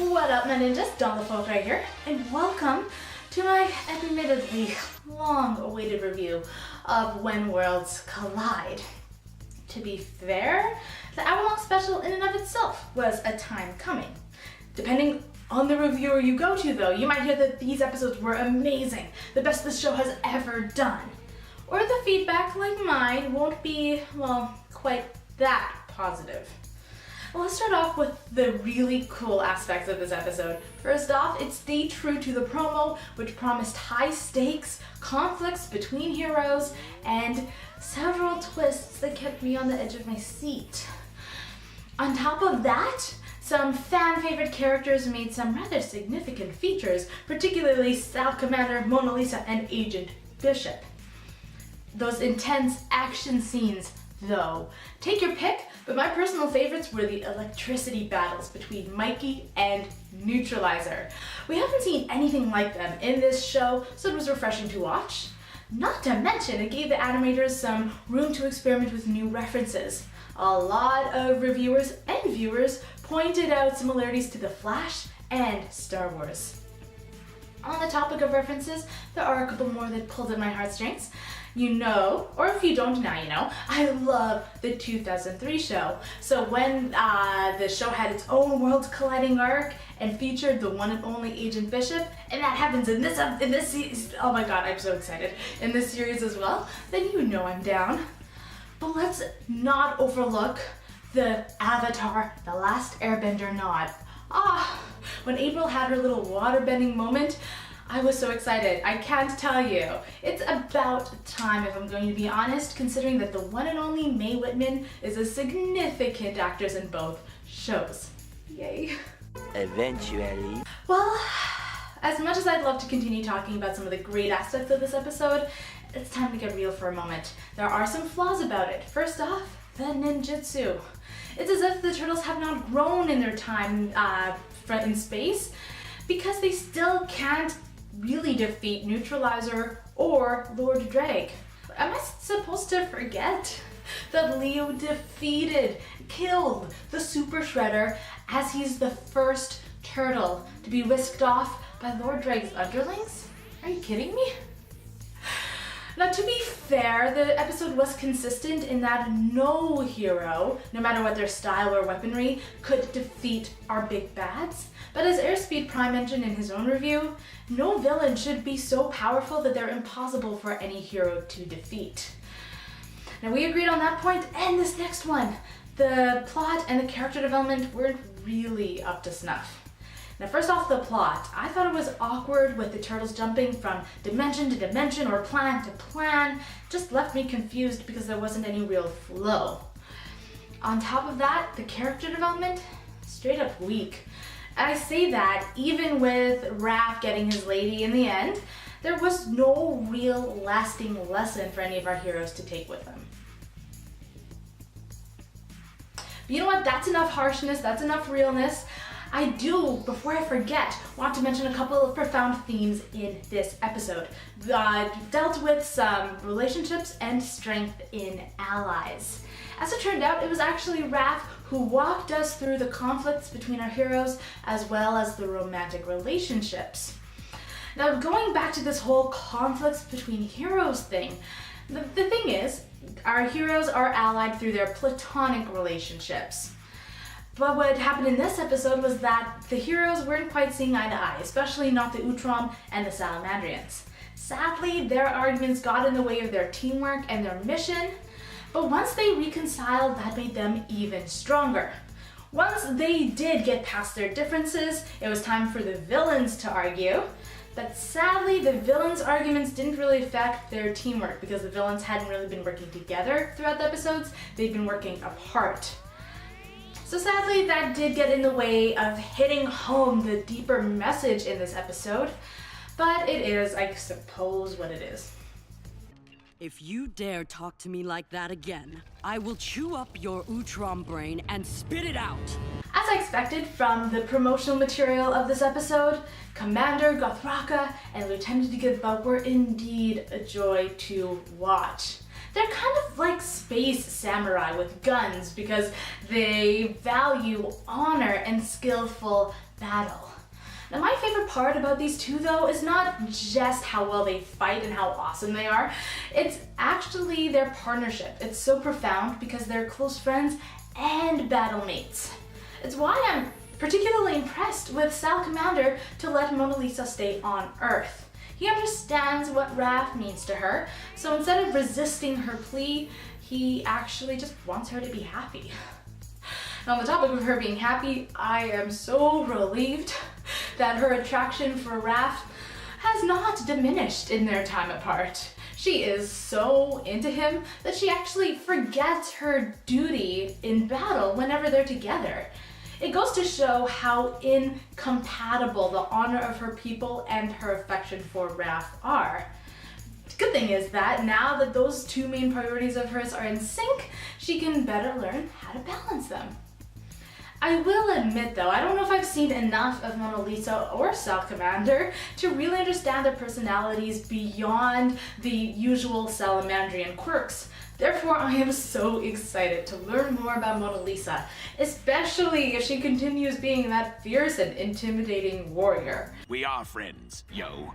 What up, my ninjas? Folk right here, and welcome to my admittedly long-awaited review of When Worlds Collide. To be fair, the hour-long special in and of itself was a time coming. Depending on the reviewer you go to, though, you might hear that these episodes were amazing, the best this show has ever done. Or the feedback, like mine, won't be, well, quite that positive. Well, let's start off with the really cool aspects of this episode. First off, it stayed true to the promo, which promised high stakes, conflicts between heroes, and several twists that kept me on the edge of my seat. On top of that, some fan-favorite characters made some rather significant features, particularly Staff Commander Mona Lisa and Agent Bishop. Those intense action scenes, though, take your pick, but my personal favorites were the electricity battles between Mikey and Neutralizer. We haven't seen anything like them in this show, so it was refreshing to watch. Not to mention, it gave the animators some room to experiment with new references. A lot of reviewers and viewers pointed out similarities to The Flash and Star Wars. On the topic of references, there are a couple more that pulled at my heartstrings. You know, or if you don't now you know, I love the 2003 show. So when the show had its own worlds colliding arc and featured the one and only Agent Bishop, and that happens in this series, oh my god, I'm so excited, in this series as well, then you know I'm down. But let's not overlook the Avatar, The Last Airbender nod. When April had her little waterbending moment, I was so excited. I can't tell you. It's about time, if I'm going to be honest, considering that the one and only Mae Whitman is a significant actress in both shows. Yay. Eventually. Well, as much as I'd love to continue talking about some of the great aspects of this episode, it's time to get real for a moment. There are some flaws about it. First off, the ninjutsu. It's as if the turtles have not grown in their time in space, because they still can't really defeat Neutralizer or Lord Drake. Am I supposed to forget that Leo killed the Super Shredder as he's the first turtle to be whisked off by Lord Drake's underlings? Are you kidding me? Now, to be fair, the episode was consistent in that no hero, no matter what their style or weaponry, could defeat our big bads. But as Airspeed Prime mentioned in his own review, no villain should be so powerful that they're impossible for any hero to defeat. Now, we agreed on that point, and this next one. The plot and the character development weren't really up to snuff. Now, first off, the plot. I thought it was awkward with the turtles jumping from dimension to dimension or plan to plan. Just left me confused because there wasn't any real flow. On top of that, the character development, straight up weak. And I say that even with Raph getting his lady in the end, there was no real lasting lesson for any of our heroes to take with them. But you know what? That's enough harshness, that's enough realness. I do, before I forget, want to mention a couple of profound themes in this episode. Dealt with some relationships and strength in allies. As it turned out, it was actually Raph who walked us through the conflicts between our heroes as well as the romantic relationships. Now, going back to this whole conflicts between heroes thing, the thing is, our heroes are allied through their platonic relationships. But what happened in this episode was that the heroes weren't quite seeing eye to eye, especially not the Utrom and the Salamandrians. Sadly, their arguments got in the way of their teamwork and their mission, but once they reconciled, that made them even stronger. Once they did get past their differences, it was time for the villains to argue. But sadly, the villains' arguments didn't really affect their teamwork because the villains hadn't really been working together throughout the episodes, they'd been working apart. So sadly, that did get in the way of hitting home the deeper message in this episode, but it is, I suppose, what it is. If you dare talk to me like that again, I will chew up your Utrom brain and spit it out! As I expected from the promotional material of this episode, Commander Gothraka and Lieutenant Githba were indeed a joy to watch. They're kind of like space samurai with guns because they value honor and skillful battle. Now my favorite part about these two though is not just how well they fight and how awesome they are, it's actually their partnership. It's so profound because they're close friends and battle mates. It's why I'm particularly impressed with Salamander to let Mona Lisa stay on Earth. He understands what Raph means to her, so instead of resisting her plea, he actually just wants her to be happy. And on the topic of her being happy, I am so relieved that her attraction for Raph has not diminished in their time apart. She is so into him that she actually forgets her duty in battle whenever they're together. It goes to show how incompatible the honor of her people and her affection for Raph are. The good thing is that now that those two main priorities of hers are in sync, she can better learn how to balance them. I will admit though, I don't know if I've seen enough of Mona Lisa or Salamander to really understand their personalities beyond the usual salamandrian quirks. Therefore, I am so excited to learn more about Mona Lisa, especially if she continues being that fierce and intimidating warrior. We are friends, yo.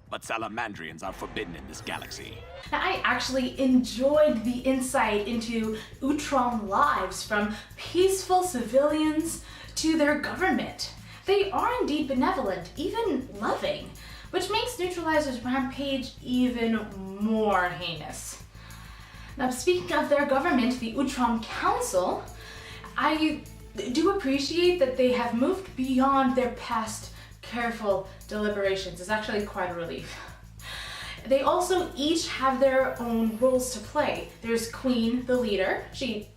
But salamandrians are forbidden in this galaxy. Now, I actually enjoyed the insight into Utrom lives, from peaceful civilians to their government. They are indeed benevolent, even loving, which makes Neutralizer's rampage even more heinous. Now, speaking of their government, the Utrom Council, I do appreciate that they have moved beyond their past careful deliberations. It's actually quite a relief. They also each have their own roles to play. There's Queen, the leader. She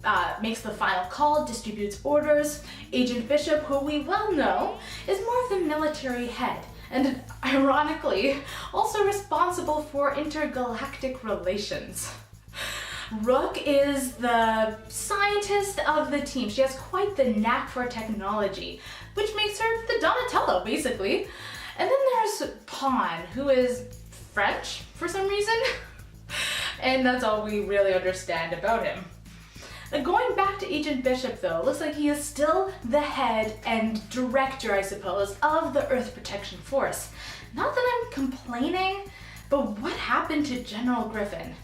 makes the final call, distributes orders. Agent Bishop, who we well know, is more of the military head, and ironically, also responsible for intergalactic relations. Rook is the scientist of the team. She has quite the knack for technology, which makes her the Donatello, basically. And then there's Pawn, who is French for some reason. And that's all we really understand about him. Now, going back to Agent Bishop though, looks like he is still the head and director, I suppose, of the Earth Protection Force. Not that I'm complaining, but what happened to General Griffin?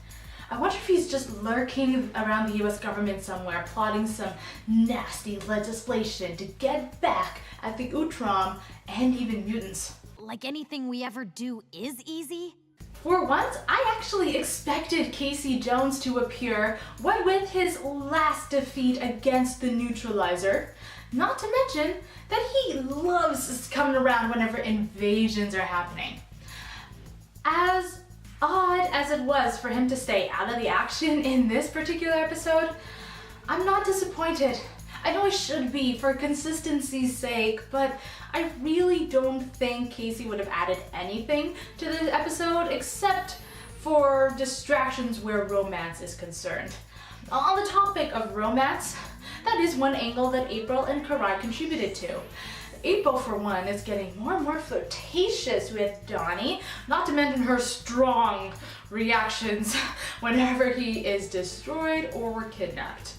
I wonder if he's just lurking around the US government somewhere, plotting some nasty legislation to get back at the Utrom and even mutants. Like anything we ever do is easy? For once, I actually expected Casey Jones to appear, what with his last defeat against the Neutralizer. Not to mention that he loves coming around whenever invasions are happening. As odd as it was for him to stay out of the action in this particular episode, I'm not disappointed. I know I should be for consistency's sake, but I really don't think Casey would have added anything to this episode except for distractions where romance is concerned. On the topic of romance, that is one angle that April and Karai contributed to. April, for one, is getting more and more flirtatious with Dhoni, not to mention her strong reactions whenever he is destroyed or kidnapped.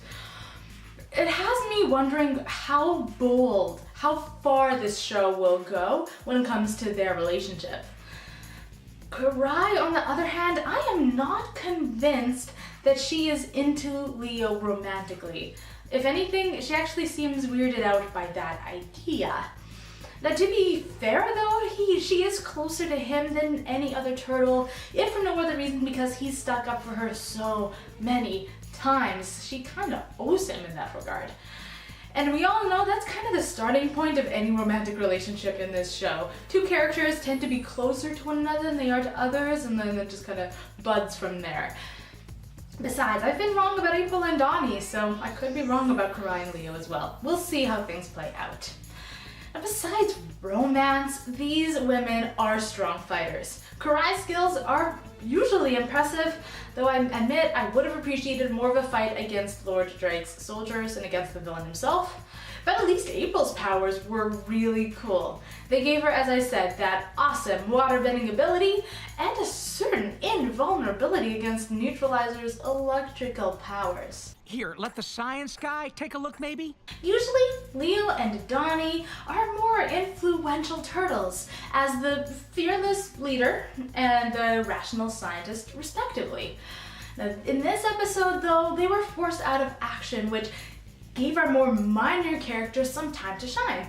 It has me wondering how bold, how far this show will go when it comes to their relationship. Karai, on the other hand, I am not convinced that she is into Leo romantically. If anything, she actually seems weirded out by that idea. Now, to be fair though, she is closer to him than any other turtle, if for no other reason because he's stuck up for her so many times. She kind of owes him in that regard. And we all know that's kind of the starting point of any romantic relationship in this show. Two characters tend to be closer to one another than they are to others, and then it just kind of buds from there. Besides, I've been wrong about April and Dhoni, so I could be wrong about Karai and Leo as well. We'll see how things play out. And besides romance, these women are strong fighters. Karai's skills are usually impressive, though I admit I would have appreciated more of a fight against Lord Drake's soldiers and against the villain himself. But at least April's powers were really cool. They gave her, as I said, that awesome water-bending ability and a certain invulnerability against Neutralizer's electrical powers. Here, let the science guy take a look, maybe? Usually, Leo and Dhoni are more influential turtles as the fearless leader and the rational scientist, respectively. Now, in this episode, though, they were forced out of action, which gave our more minor characters some time to shine.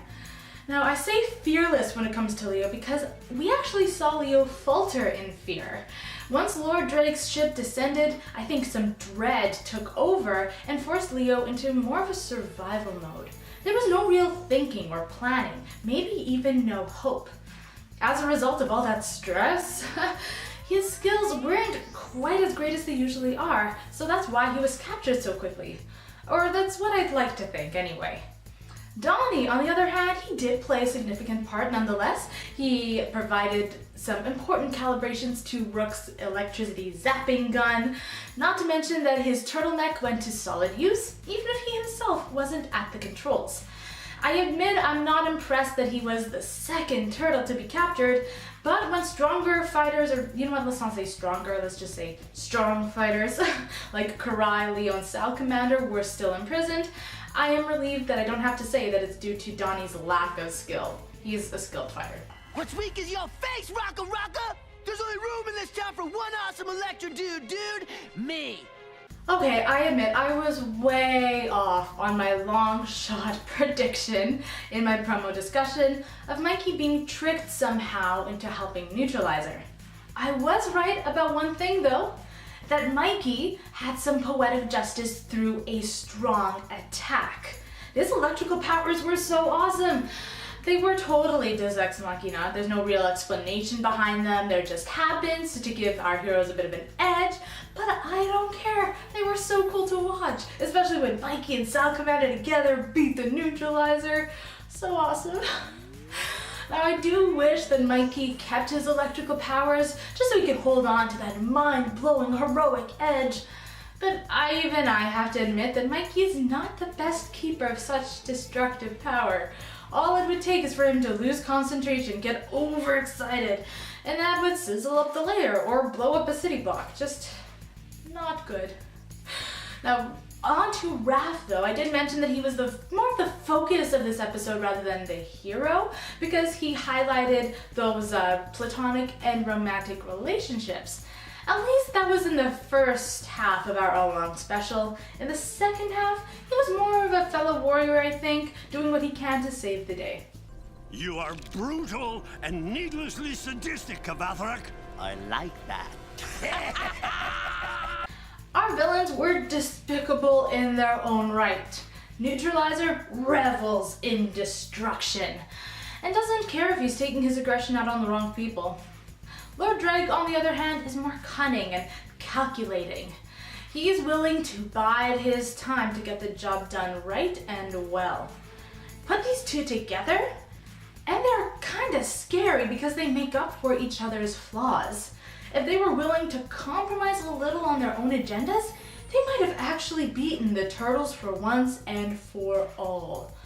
Now, I say fearless when it comes to Leo because we actually saw Leo falter in fear. Once Lord Drake's ship descended, I think some dread took over and forced Leo into more of a survival mode. There was no real thinking or planning, maybe even no hope. As a result of all that stress, his skills weren't quite as great as they usually are, so that's why he was captured so quickly. Or that's what I'd like to think anyway. Dhoni, on the other hand, he did play a significant part nonetheless. He provided some important calibrations to Rook's electricity zapping gun, not to mention that his turtleneck went to solid use, even if he himself wasn't at the controls. I admit I'm not impressed that he was the second turtle to be captured, but when stronger fighters, or you know what, let's not say stronger, let's just say strong fighters, like Karai, Leo, and Salamander were still imprisoned, I am relieved that I don't have to say that it's due to Dhoni's lack of skill. He's a skilled fighter. What's weak is your face, Rocka Rocka! There's only room in this town for one awesome electro dude, me! Okay, I admit I was way off on my long shot prediction in my promo discussion of Mikey being tricked somehow into helping Neutralizer. I was right about one thing though, that Mikey had some poetic justice through a strong attack. His electrical powers were so awesome. They were totally Deus Ex Machina. There's no real explanation behind them. There just happens to give our heroes a bit of an edge, but I don't care. They were so cool to watch, especially when Mikey and Salamander together beat the Neutralizer. So awesome. Now I do wish that Mikey kept his electrical powers just so he could hold on to that mind-blowing heroic edge. But I have to admit that Mikey is not the best keeper of such destructive power. All it would take is for him to lose concentration, get overexcited, and that would sizzle up the layer or blow up a city block. Just not good. Now, on to Raph though. I did mention that he was more of the focus of this episode rather than the hero because he highlighted those platonic and romantic relationships. At least that was in the first half of our all-along special. In the second half, he was more of a fellow warrior, I think, doing what he can to save the day. You are brutal and needlessly sadistic, Kavathrak. I like that. Our villains were despicable in their own right. Neutralizer revels in destruction and doesn't care if he's taking his aggression out on the wrong people. Lord Drake, on the other hand, is more cunning and calculating. He is willing to bide his time to get the job done right and well. Put these two together, and they're kinda scary because they make up for each other's flaws. If they were willing to compromise a little on their own agendas, they might have actually beaten the turtles for once and for all.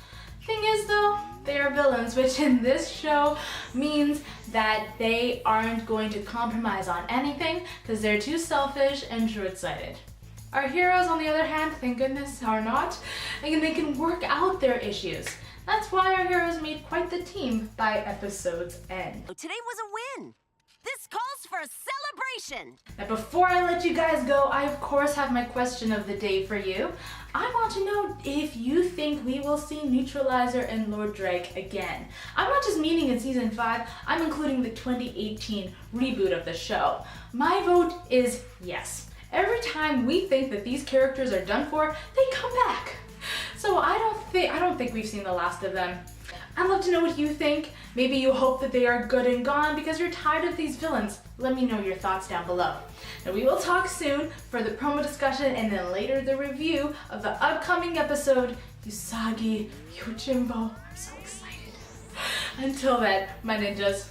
Thing is though, they are villains, which in this show means that they aren't going to compromise on anything because they're too selfish and short-sighted. Our heroes, on the other hand, thank goodness, are not, and they can work out their issues. That's why our heroes made quite the team by episode's end. Today was a win. This calls for a celebration. Now before I let you guys go, I of course have my question of the day for you. I want to know if you think we will see Neutralizer and Lord Drake again. I'm not just meaning in season 5, I'm including the 2018 reboot of the show. My vote is yes. Every time we think that these characters are done for, they come back. So I don't think we've seen the last of them. I'd love to know what you think. Maybe you hope that they are good and gone because you're tired of these villains. Let me know your thoughts down below. Now we will talk soon for the promo discussion and then later the review of the upcoming episode, Usagi Yojimbo. I'm so excited. Until then, my ninjas,